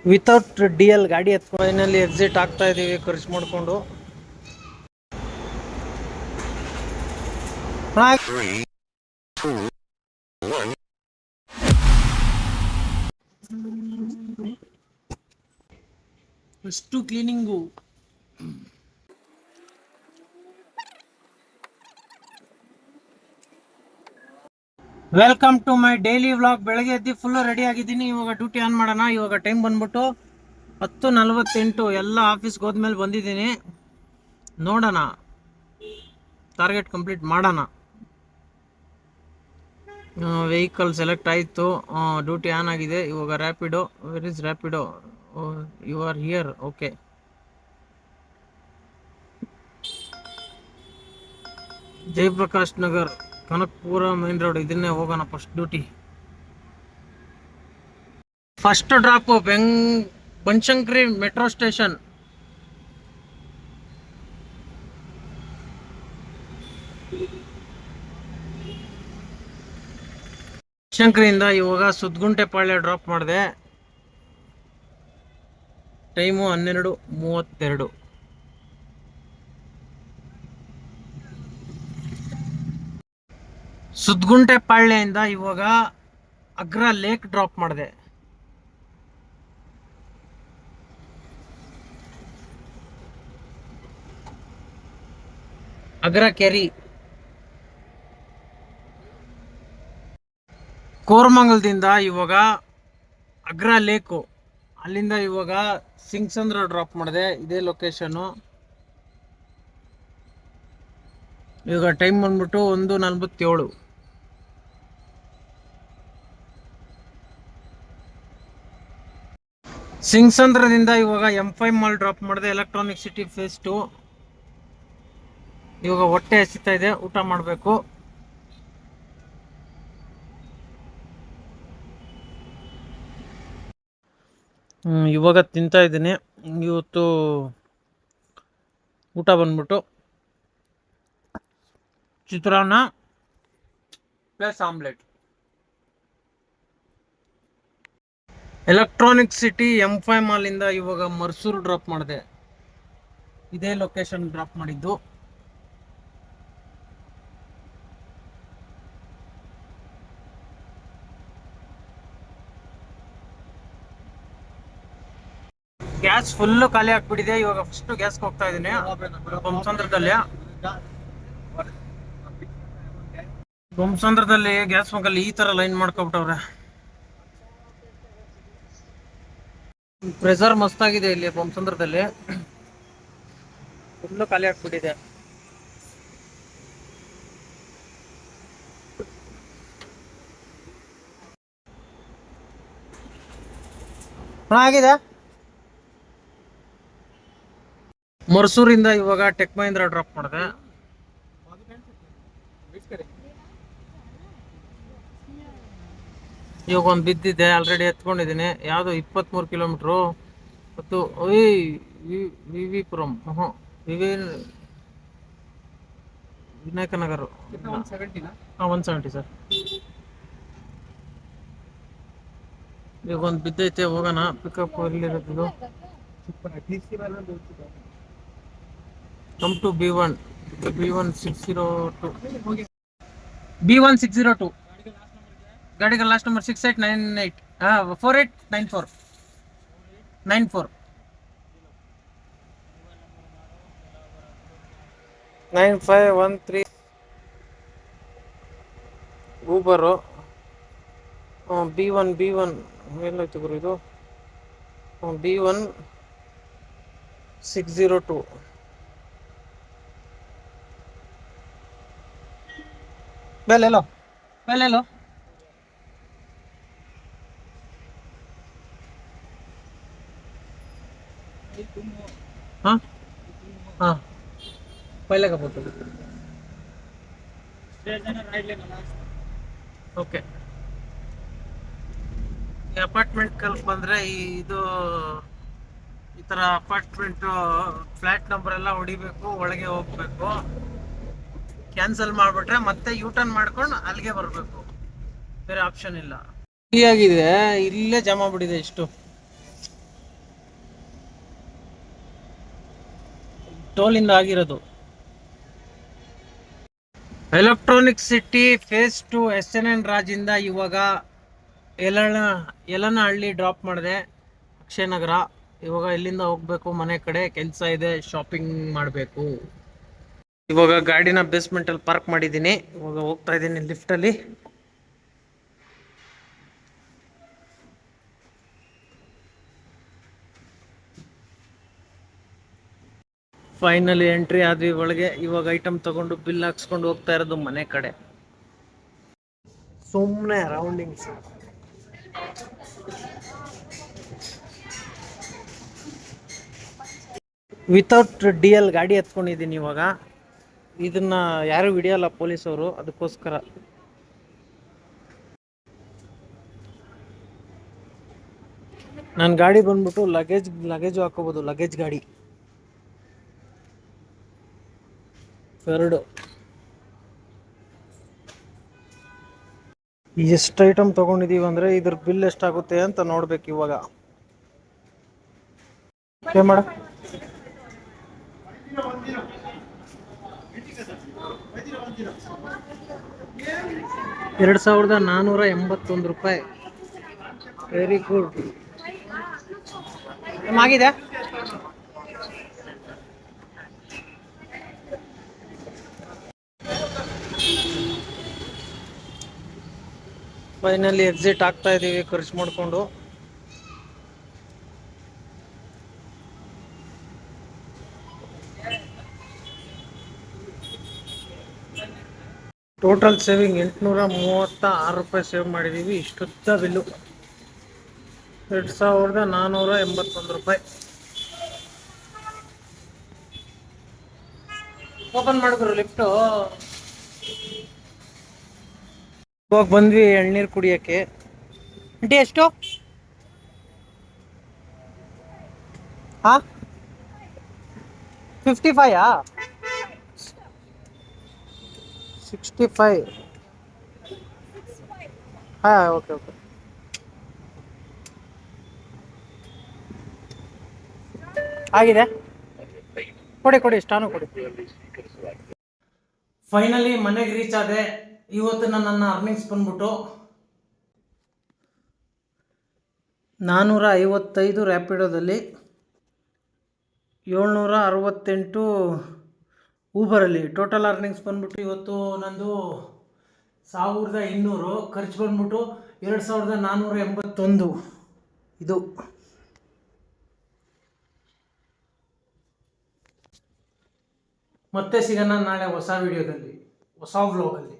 Without D L ಗಾಡಿ ಎತ್ಕೊಂಡು finally exit ಆಗ್ತಾ ಇದೀವಿ ಖರ್ಚು ಮಾಡಿಕೊಂಡು. First cleaning. Welcome to my daily vlog. ಬೆಳಗ್ಗೆ ಎದ್ದು ಫುಲ್ಲು ರೆಡಿ ಆಗಿದ್ದೀನಿ. ಇವಾಗ ಡ್ಯೂಟಿ ಆನ್ ಮಾಡೋಣ. ಇವಾಗ ಟೈಮ್ ಬಂದ್ಬಿಟ್ಟು 10:48. ಎಲ್ಲ ಆಫೀಸ್ಗೆ ಹೋದ್ಮೇಲೆ ಬಂದಿದ್ದೀನಿ. ನೋಡೋಣ, ಟಾರ್ಗೆಟ್ ಕಂಪ್ಲೀಟ್ ಮಾಡೋಣ. ವೆಹಿಕಲ್ ಸೆಲೆಕ್ಟ್ ಆಯಿತು, ಡ್ಯೂಟಿ ಆನ್ ಆಗಿದೆ. ಇವಾಗ Rapido, where is Rapido? You are here, okay. Jayaprakash Nagar, Kanakapura main road, ಇದನ್ನೇ ಹೋಗೋಣ first duty. First drop Banashankari metro station. ಬನಶಂಕರಿಯಿಂದ ಇವಾಗ ಸುದ್ಗುಂಟೆಪಾಳ್ಯ ಡ್ರಾಪ್ ಮಾಡಿದೆ. ಟೈಮು 12:32. ಸುದ್ಗುಂಟೆಪಾಳ್ಯದಿಂದ ಇವಾಗ ಅಗ್ರಾ ಲೇಕ್ ಡ್ರಾಪ್ ಮಾಡಿದೆ. ಅಗ್ರಾ ಕೆರಿ. ಕೋರಮಂಗಲದಿಂದ ಇವಾಗ ಅಗ್ರಾ ಲೇಕು, ಅಲ್ಲಿಂದ ಇವಾಗ ಸಿಂಗ್ಸಂದ್ರ ಡ್ರಾಪ್ ಮಾಡಿದೆ. ಇದೇ ಲೊಕೇಶನ್ನು. ಇವಾಗ ಟೈಮ್ ಬಂದ್ಬಿಟ್ಟು 1:47. ಸಿಂಗ್ಸಂದ್ರದಿಂದ ಇವಾಗ M5 ಮಾಲ್ ಡ್ರಾಪ್ ಮಾಡಿದೆ. Electronic city face 2. ಇವಾಗ ಹೊಟ್ಟೆ ಹಸಿತಾ ಇದೆ, ಊಟ ಮಾಡಬೇಕು. ಇವಾಗ ತಿಂತಾ ಇದ್ದೀನಿ. ಇವತ್ತು ಊಟ ಬಂದ್ಬಿಟ್ಟು chitranna plus omelette. Electronic City M5 ಮಾಲಿಂದ ಇವಾಗ ಮರ್ಸೂರು ಡ್ರಾಪ್ ಮಾಡಿದೆ. ಇದೇ ಲೊಕೇಶನ್ ಡ್ರಾಪ್ ಮಾಡಿದ್ದು. ಗ್ಯಾಸ್ ಫುಲ್ಲು ಖಾಲಿ ಆಗ್ಬಿಟ್ಟಿದೆ. ಇವಾಗ ಫಸ್ಟ್ ಗ್ಯಾಸ್ಗೆ ಹೋಗ್ತಾ ಇದ್ದೀನಿ ಬೊಮ್ಮಸಂದ್ರದಲ್ಲಿ. ಬೊಮ್ಮಸಂದ್ರದಲ್ಲಿ ಗ್ಯಾಸ್ ಬಂಕಲ್ಲಿ ಈ ತರ ಲೈನ್ ಮಾಡ್ಕೊಬಿಟ್ಟವ್ರೆ. ಪ್ರೆಸರ್ ಮಸ್ತಾಗಿದೆ ಇಲ್ಲಿ ಬೊಮ್ಮಸಂದ್ರದಲ್ಲಿ. ಫುಲ್ಲು ಖಾಲಿ ಆಗ್ಬಿಟ್ಟಿದೆ. ಆಗಿದೆ. ಮರ್ಸೂರಿಂದ ಇವಾಗ ಟೆಕ್ ಮಹೀಂದ್ರ ಡ್ರಾಪ್ ಮಾಡಿದೆ. ಇವಾಗ ಒಂದು ಬಿದ್ದಿದೆ, ಆಲ್ರೆಡಿ ಎತ್ಕೊಂಡಿದ್ದೀನಿ. ಯಾವುದು 23 ಕಿಲೋಮೀಟ್ರು. ಮತ್ತು ವಿವಿಪುರಂ, ವಿನಾಯಕ ನಗರ 170 ಸರ್. ಇವಾಗ ಒಂದು ಬಿದ್ದೈತೆ, ಹೋಗೋಣ. ಪಿಕಪ್ ಎಲ್ಲಿರೋದು? Come to B1 602. B1602 ಗಾಡಿಗೆ ಲಾಸ್ಟ್ ನಂಬರ್ 6898 4894 94 9513 ಊಬರು. B1 ಎಲ್ಲೋಯ್ತು ಗುರು ಇದು? B1602. ಬೇಲೆಲ್ಲೋ हाँ हाँ पहले का फोटो. ಓಕೆ. ಈ ಅಪಾರ್ಟ್ಮೆಂಟ್ ಕಲ್ ಬಂದರೆ ಇದು ಈ ಥರ ಅಪಾರ್ಟ್ಮೆಂಟು ಫ್ಲ್ಯಾಟ್ ನಂಬರ್ ಎಲ್ಲ ಹೊಡಿಬೇಕು, ಒಳಗೆ ಹೋಗ್ಬೇಕು. ಕ್ಯಾನ್ಸಲ್ ಮಾಡಿಬಿಟ್ರೆ ಮತ್ತೆ ಯೂಟರ್ನ್ ಮಾಡ್ಕೊಂಡು ಅಲ್ಲಿಗೆ ಬರಬೇಕು, ಬೇರೆ ಆಪ್ಷನ್ ಇಲ್ಲ. ಆಗಿದೆ, ಇಲ್ಲೇ ಜಮಾ ಬಿಡಿದೆ ಇಷ್ಟು. ಟೋಲಿಂದ ಆಗಿರೋದು. ಎಲೆಕ್ಟ್ರಾನಿಕ್ ಸಿಟಿ ಫೇಸ್ 2 SNN ರಾಜಿಂದ ಇವಾಗ ಯಲನಹಳ್ಳಿ ಡ್ರಾಪ್ ಮಾಡಿದೆ, ಅಕ್ಷಯನಗರ. ಇವಾಗ ಇಲ್ಲಿಂದ ಹೋಗ್ಬೇಕು ಮನೆ ಕಡೆ, ಕೆಲಸ ಇದೆ, ಶಾಪಿಂಗ್ ಮಾಡಬೇಕು. ಇವಾಗ ಗಾಡಿನ ಬೇಸ್ಮೆಂಟಲ್ಲಿ ಪಾರ್ಕ್ ಮಾಡಿದ್ದೀನಿ. ಇವಾಗ ಹೋಗ್ತಾ ಇದ್ದೀನಿ ಲಿಫ್ಟಲ್ಲಿ. ಫೈನಲಿ ಎಂಟ್ರಿ ಆದ್ವಿ ಒಳಗೆ. ಇವಾಗ ಐಟಮ್ ತಗೊಂಡು ಬಿಲ್ ಹಾಕ್ಸ್ಕೊಂಡು ಹೋಗ್ತಾ ಇರೋದು ಮನೆ ಕಡೆ. ಸುಮ್ಮನೆ ರೌಂಡಿಂಗ್ಸ್. ವಿತೌಟ್ DL ಗಾಡಿ ಎತ್ಕೊಂಡಿದ್ದೀನಿ ಇವಾಗ. ಇದನ್ನ ಯಾರು ಹಿಡಿಯಲ್ಲ ಪೊಲೀಸವರು, ಅದಕ್ಕೋಸ್ಕರ. ನನ್ನ ಗಾಡಿ ಬಂದ್ಬಿಟ್ಟು ಲಗೇಜು ಹಾಕೋಬೋದು, ಲಗೇಜ್ ಗಾಡಿ ಎರಡು. ಎಷ್ಟು ಐಟಮ್ ತಗೊಂಡಿದೀವಿ ಅಂದ್ರೆ ಇದ್ರ ಬಿಲ್ ಎಷ್ಟಾಗುತ್ತೆ ಅಂತ ನೋಡ್ಬೇಕು ಇವಾಗ. ಪೇ ಮಾಡ. 2481 ರೂಪಾಯಿ. Very good. ಆಗಿದೆ. ಫೈನಲಿ ಎಕ್ಸಿಟ್ ಆಗ್ತಾ ಇದೀವಿ ಖರ್ಚು ಮಾಡಿಕೊಂಡು. ಟೋಟಲ್ ಸೇವಿಂಗ್ 836 ರೂಪಾಯಿ ಸೇವ್ ಮಾಡಿದ್ದೀವಿ. ಇಷ್ಟುದ್ದ ಬಿಲ್ಲು 2481 ರೂಪಾಯಿ. ಓಪನ್ ಮಾಡಿದ್ರು ಲಿಫ್ಟು. ಇವಾಗ ಬಂದ್ವಿ ಎಳ್ನೀರು ಕುಡಿಯೋಕ್ಕೆ. ಆಂಟಿ ಎಷ್ಟು? ಹಾಂ 55 65. ಹಾಂ ಓಕೆ. ಆಗಿದೆ, ಕೊಡಿ ಸ್ಟಾನು ಕೊಡಿ. ಫೈನಲಿ ಮನೆಗೆ ರೀಚ್ ಆದೆ. ಇವತ್ತಿನ ನನ್ನ ಅರ್ನಿಂಗ್ಸ್ ಬಂದ್ಬಿಟ್ಟು 455 ರ್ಯಾಪಿಡೋದಲ್ಲಿ, 768 ಊಬರಲ್ಲಿ. ಟೋಟಲ್ ಅರ್ನಿಂಗ್ಸ್ ಬಂದ್ಬಿಟ್ಟು ಇವತ್ತು ನಂದು 1200. ಖರ್ಚು ಬಂದ್ಬಿಟ್ಟು 2481. ಇದು ಮತ್ತೆ ಸಿಗೋಣ ನಾಳೆ ಹೊಸ ವಿಡಿಯೋದಲ್ಲಿ, ಹೊಸ ವ್ಲಾಗಲ್ಲಿ.